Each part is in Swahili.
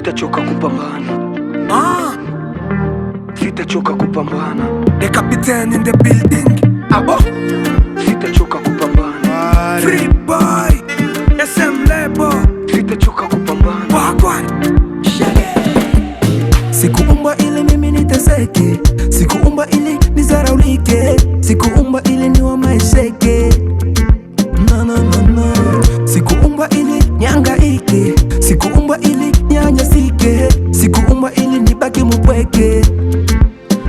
Sitachoka kupambana, sitachoka kupambana. The captain in the building. Abo, Sitachoka kupambana. free boy, SM label. Sitachoka kupambana. Wagwan. Sikuumba ili mimi niteseke, sikuumba ili nizaraulike, sikuumba ili niwe maisheke. No, no, no, no. Sikuumba ili nihangaike, sikuumba ili nianyasike, sikuumba ili nibaki mpweke.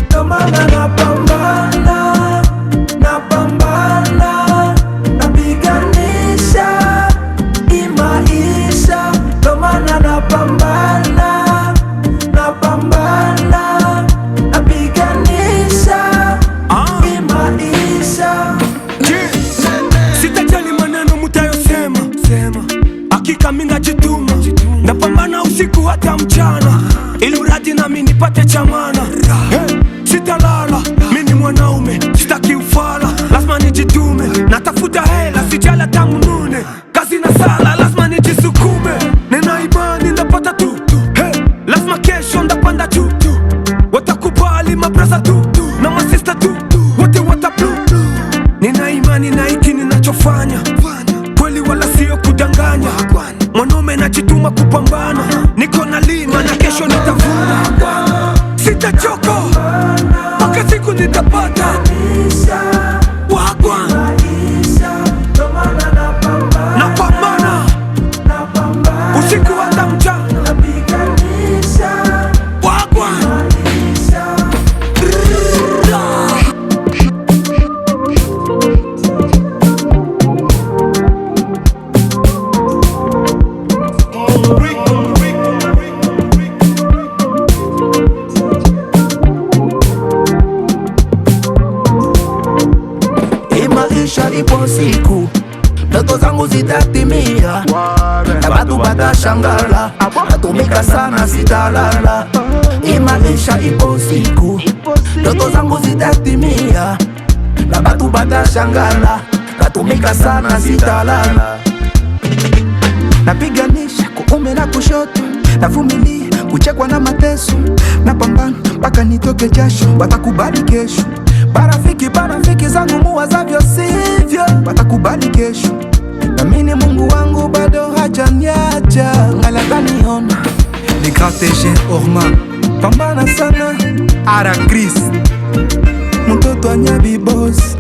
Ndio maana napambana, napambana, napiganisha hii maisha. Ndio maana napambana, napambana, napiganisha hii maisha. Sitajali maneno mutayosema, hakika mimi najituma. Napambana usiku hata mchana, ili uradi nami nipate chamana. Sitalala, mimi ni mwanaume, sitaki ufala, lazima nijitume. Natafuta hela, sijala tamu nune, kazi na sala, lazima nijisukume. Nina imani ndapata tu, lazima kesho ndapanda juu. Watakubali mabrasa tu, na masista tu, wote watablu. Nina imani na hiki ninachofanya, kweli wala sio kudanganya. Mwanaume najituma kupambana, niko na lima na kesho nitavuna. Sitachoka mpaka siku nitapata. Wagwan, napambana usiku hata mchana. Wagwan. Maisha ipo siku, ndoto zangu zitatimia, na watu watashangala, natumika sana sitalala. Maisha ipo siku, ndoto zangu zitatimia, na watu watashangala, natumika sana sitalala. Napiganisha kuume na kushoto, navumilia kuchekwa na mateso, napambana mpaka nitoke jasho. Watakubali kesho, barafiki zangu muwazavyo sivyo, watakubali kesho. Namini Mungu wangu bado hajaniacha, anataniona. Ni Grateje Orman, pambana sana. Ara Chris, mtoto wa Nyabi boss.